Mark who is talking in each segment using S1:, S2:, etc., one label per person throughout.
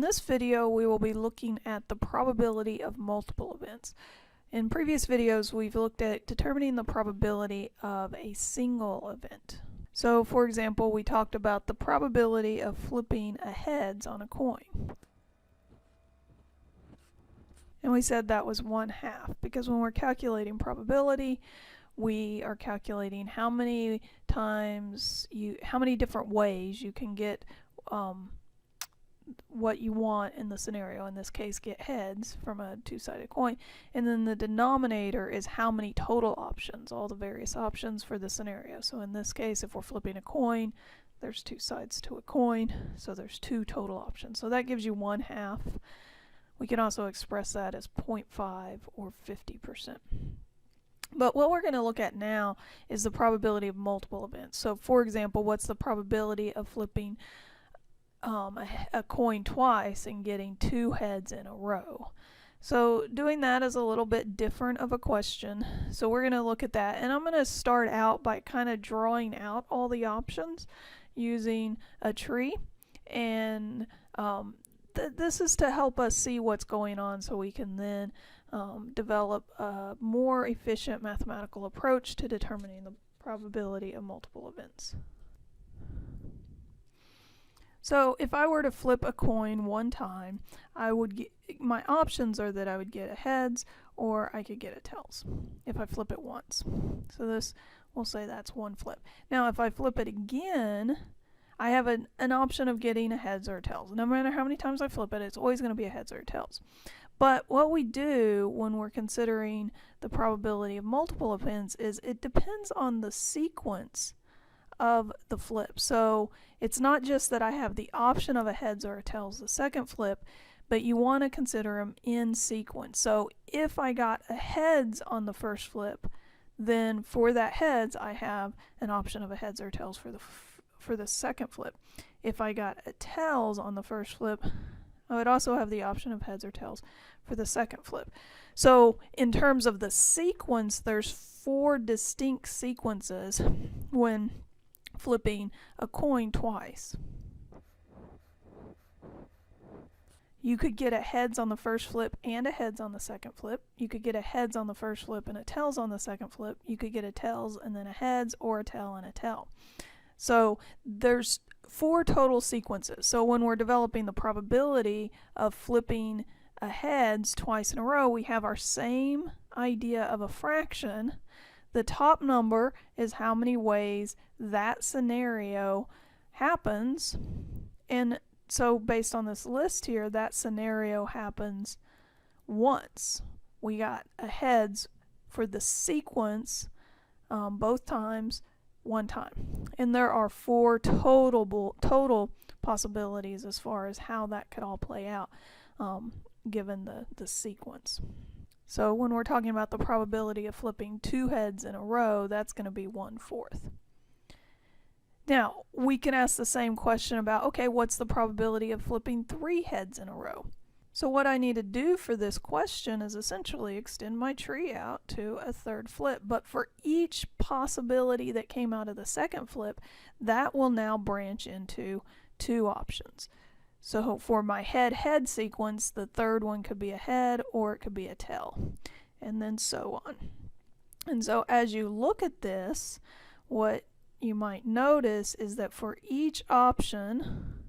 S1: in this video we will be looking at the probability of multiple events. In previous videos we've looked at determining the probability of a single event. So for example, we talked about the probability of flipping a heads on a coin. And we said that was 1/2, because when we're calculating probability, we are calculating how many different ways you can get what you want in the scenario. In this case, get heads from a two-sided coin. And then the denominator is how many total options, all the various options for the scenario. So in this case, if we're flipping a coin, there's two sides to a coin, so there's 2 total options. So that gives you 1/2. We can also express that as 0.5 or 50%. But what we're going to look at now is the probability of multiple events. So for example, what's the probability of flipping a coin twice and getting 2 heads in a row? So doing that is a little bit different of a question. So we're going to look at that, and I'm going to start out by kind of drawing out all the options using a tree, and this is to help us see what's going on so we can then develop a more efficient mathematical approach to determining the probability of multiple events. So if I were to flip a coin one time, my options are that I would get a heads or I could get a tails if I flip it once. So this, we'll say that's one flip. Now if I flip it again, I have an option of getting a heads or a tails. No matter how many times I flip it, it's always going to be a heads or a tails. But what we do when we're considering the probability of multiple events is it depends on the sequence of the flip. So it's not just that I have the option of a heads or a tails the second flip, but you want to consider them in sequence. So if I got a heads on the first flip, then for that heads I have an option of a heads or tails for the second flip. If I got a tails on the first flip, I would also have the option of heads or tails for the second flip. So in terms of the sequence, there's 4 distinct sequences when flipping a coin twice. You could get a heads on the first flip and a heads on the second flip. You could get a heads on the first flip and a tails on the second flip. You could get a tails and then a heads, or a tail and a tail. So there's 4 total sequences. So when we're developing the probability of flipping a heads twice in a row, we have our same idea of a fraction. The top number is how many ways that scenario happens, and so based on this list here, that scenario happens once. We got a heads for the sequence both times, one time. And there are 4 total possibilities as far as how that could all play out given the sequence. So when we're talking about the probability of flipping 2 heads in a row, that's going to be 1/4. Now, we can ask the same question about, okay, what's the probability of flipping 3 heads in a row? So what I need to do for this question is essentially extend my tree out to a 3rd flip. But for each possibility that came out of the second flip, that will now branch into 2 options. So for my head-head sequence, the 3rd one could be a head or it could be a tail, and then so on. And so as you look at this, what you might notice is that for each option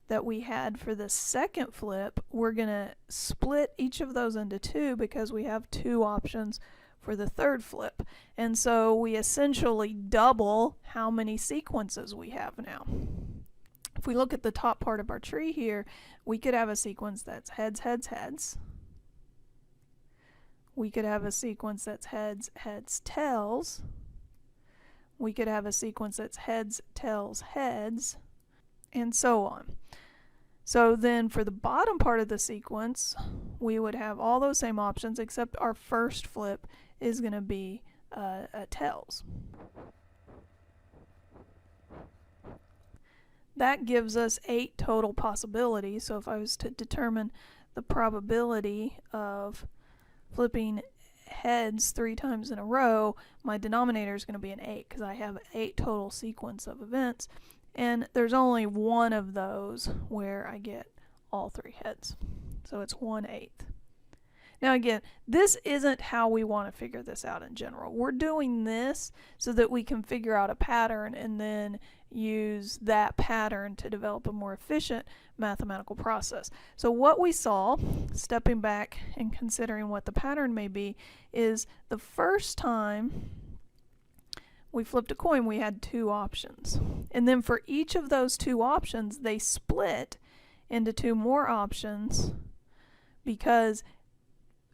S1: that we had for the second flip, we're going to split each of those into 2 because we have 2 options for the 3rd flip. And so we essentially double how many sequences we have now. If we look at the top part of our tree here, we could have a sequence that's heads, heads, heads. We could have a sequence that's heads, heads, tails. We could have a sequence that's heads, tails, heads, and so on. So then for the bottom part of the sequence, we would have all those same options, except our first flip is going to be a tails. That gives us 8 total possibilities. So if I was to determine the probability of flipping heads 3 times in a row, my denominator is going to be an 8 because I have 8 total sequence of events. and there's only one of those where I get all 3 heads. So it's 1/8. Now again, this isn't how we want to figure this out in general. We're doing this so that we can figure out a pattern and then use that pattern to develop a more efficient mathematical process. So what we saw, stepping back and considering what the pattern may be, is the first time we flipped a coin, we had 2 options. And then for each of those 2 options, they split into 2 more options because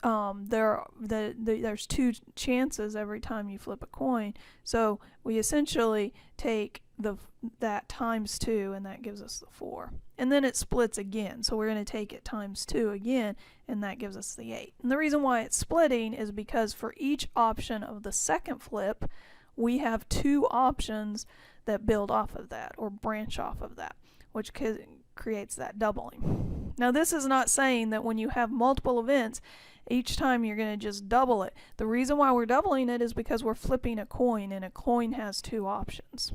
S1: there's 2 chances every time you flip a coin. So we essentially take that times 2, and that gives us the 4. And then it splits again, so we're going to take it times 2 again, and that gives us the 8. And the reason why it's splitting is because for each option of the second flip, we have 2 options that build off of that or branch off of that, which creates that doubling. Now this is not saying that when you have multiple events, each time you're going to just double it. The reason why we're doubling it is because we're flipping a coin, and a coin has 2 options.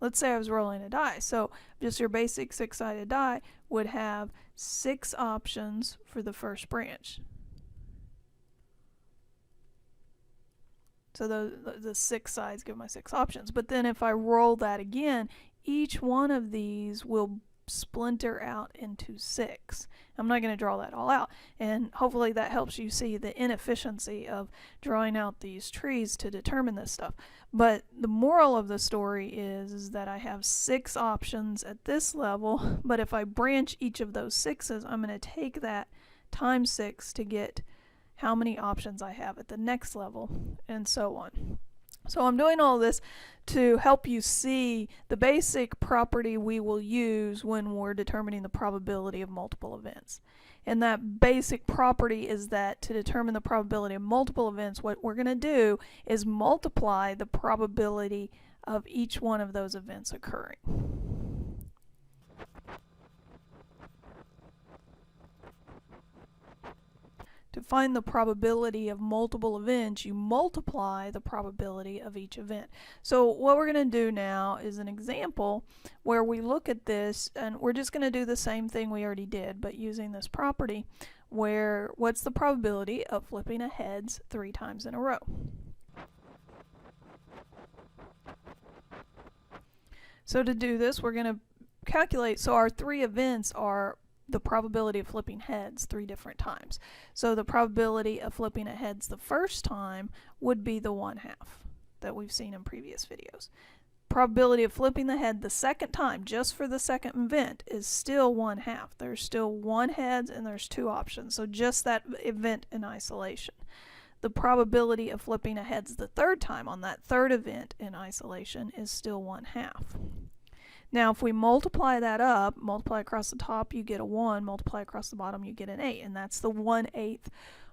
S1: Let's say I was rolling a die. So just your basic 6-sided die would have 6 options for the first branch. So the 6 sides give my 6 options. But then if I roll that again, each one of these will splinter out into 6. I'm not going to draw that all out, and hopefully that helps you see the inefficiency of drawing out these trees to determine this stuff. But the moral of the story is that I have 6 options at this level, but if I branch each of those 6s, I'm going to take that times 6 to get how many options I have at the next level, and so on. So I'm doing all this to help you see the basic property we will use when we're determining the probability of multiple events. And that basic property is that to determine the probability of multiple events, what we're going to do is multiply the probability of each one of those events occurring. To find the probability of multiple events, you multiply the probability of each event. So what we're going to do now is an example where we look at this, and we're just going to do the same thing we already did, but using this property where what's the probability of flipping a heads 3 times in a row. So to do this, we're going to calculate, so our 3 events are the probability of flipping heads 3 different times. So the probability of flipping a heads the first time would be the 1/2 that we've seen in previous videos. Probability of flipping the head the second time, just for the second event, is still 1/2. There's still 1 heads and there's 2 options, so just that event in isolation. The probability of flipping a heads the third time on that third event in isolation is still 1/2. Now if we multiply that up, multiply across the top you get a 1, multiply across the bottom you get an 8, and that's the 1/8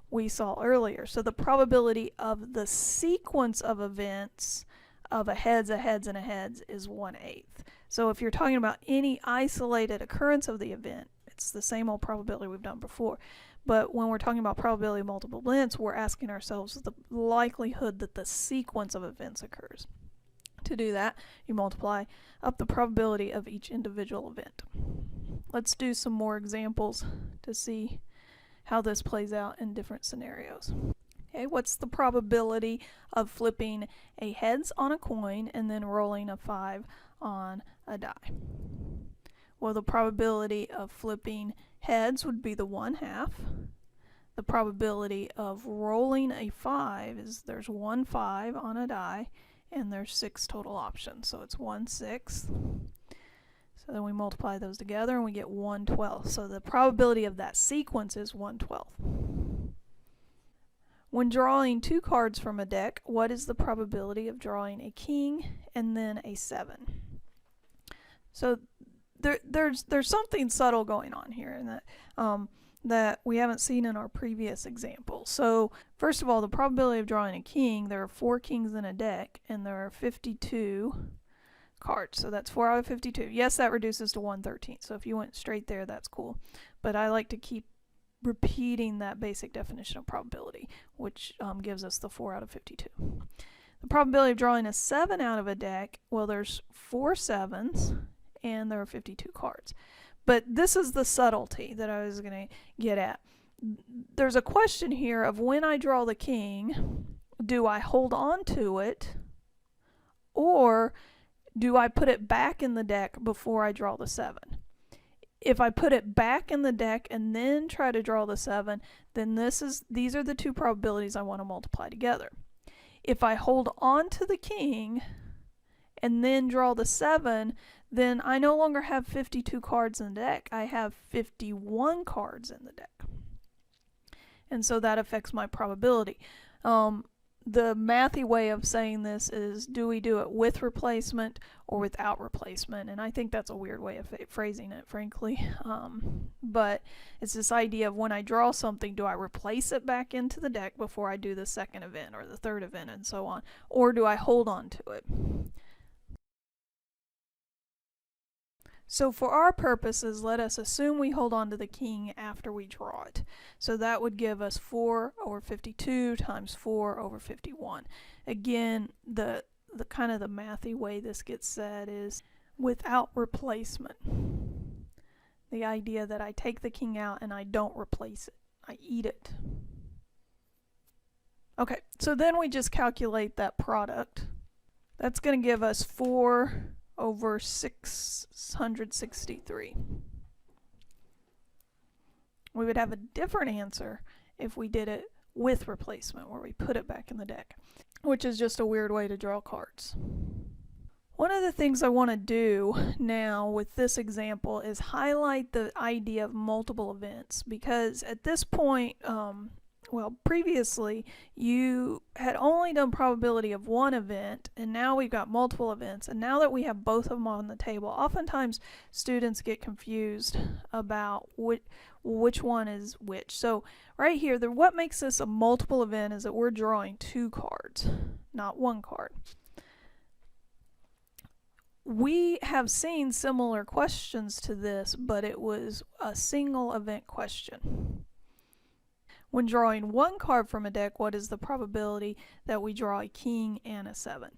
S1: we saw earlier. So the probability of the sequence of events of a heads, and a heads is 1/8. So if you're talking about any isolated occurrence of the event, it's the same old probability we've done before. But when we're talking about probability of multiple events, we're asking ourselves the likelihood that the sequence of events occurs. To do that, you multiply up the probability of each individual event. Let's do some more examples to see how this plays out in different scenarios. Okay, what's the probability of flipping a heads on a coin and then rolling a 5 on a die? Well, the probability of flipping heads would be the 1/2. The probability of rolling a 5 is there's 1 5 on a die, and there's 6 total options, so it's 1/6. So then we multiply those together and we get 1/12. So the probability of that sequence is 1/12. When drawing 2 cards from a deck, what is the probability of drawing a king and then a 7? So there's something subtle going on here in that we haven't seen in our previous example. So first of all, the probability of drawing a king, there are 4 kings in a deck and there are 52 cards, so that's 4 out of 52. Yes, that reduces to 1/13, so if you went straight there, that's cool, but I like to keep repeating that basic definition of probability, which gives us the 4 out of 52. The probability of drawing a 7 out of a deck, well, there's 4 7s and there are 52 cards. But this is the subtlety that I was going to get at. There's a question here of when I draw the king, do I hold on to it or do I put it back in the deck before I draw the 7? If I put it back in the deck and then try to draw the 7, then these are the two probabilities I want to multiply together. If I hold on to the king and then draw the 7, then I no longer have 52 cards in the deck. I have 51 cards in the deck. And so that affects my probability. The mathy way of saying this is, do we do it with replacement or without replacement? And I think that's a weird way of phrasing it, frankly. But it's this idea of when I draw something, do I replace it back into the deck before I do the second event or the third event and so on? Or do I hold on to it? So for our purposes, let us assume we hold on to the king after we draw it. So that would give us 4 over 52 times 4 over 51. Again, the kind of the mathy way this gets said is without replacement. The idea that I take the king out and I don't replace it. I eat it. Okay, so then we just calculate that product. That's going to give us 4 over 663. We would have a different answer if we did it with replacement, where we put it back in the deck, which is just a weird way to draw cards. One of the things I want to do now with this example is highlight the idea of multiple events, because at this point, well, previously you had only done probability of one event, and now we've got multiple events, and now that we have both of them on the table, oftentimes students get confused about which one is which. So right here, what makes this a multiple event is that we're drawing 2 cards, not 1 card. We have seen similar questions to this, but it was a single event question. When drawing 1 card from a deck, what is the probability that we draw a king and a 7?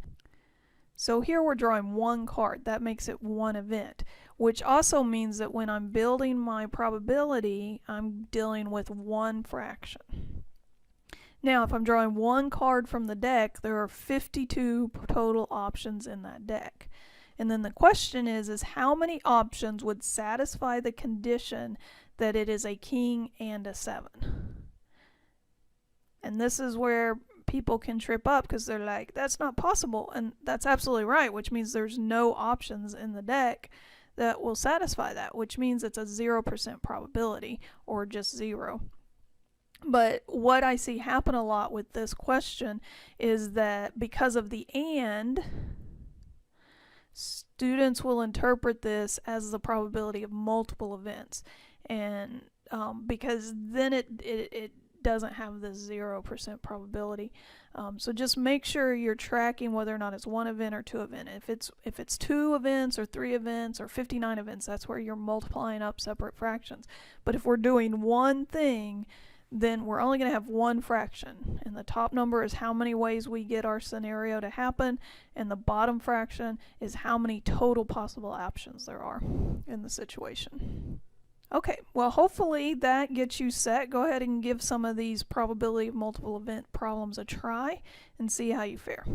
S1: So here we're drawing 1 card. That makes it 1 event, which also means that when I'm building my probability, I'm dealing with 1 fraction. Now, if I'm drawing 1 card from the deck, there are 52 total options in that deck. And then the question is how many options would satisfy the condition that it is a king and a 7? And this is where people can trip up because they're like, that's not possible. And that's absolutely right, which means there's no options in the deck that will satisfy that, which means it's a 0% probability or just 0. But what I see happen a lot with this question is that because of the and, students will interpret this as the probability of multiple events. And because then it doesn't have this 0% probability. So just make sure you're tracking whether or not it's 1 event or 2 events. If it's 2 events or 3 events or 59 events, that's where you're multiplying up separate fractions. But if we're doing one thing, then we're only going to have 1 fraction. And the top number is how many ways we get our scenario to happen, and the bottom fraction is how many total possible options there are in the situation. Okay, well, hopefully that gets you set. Go ahead and give some of these probability of multiple event problems a try and see how you fare.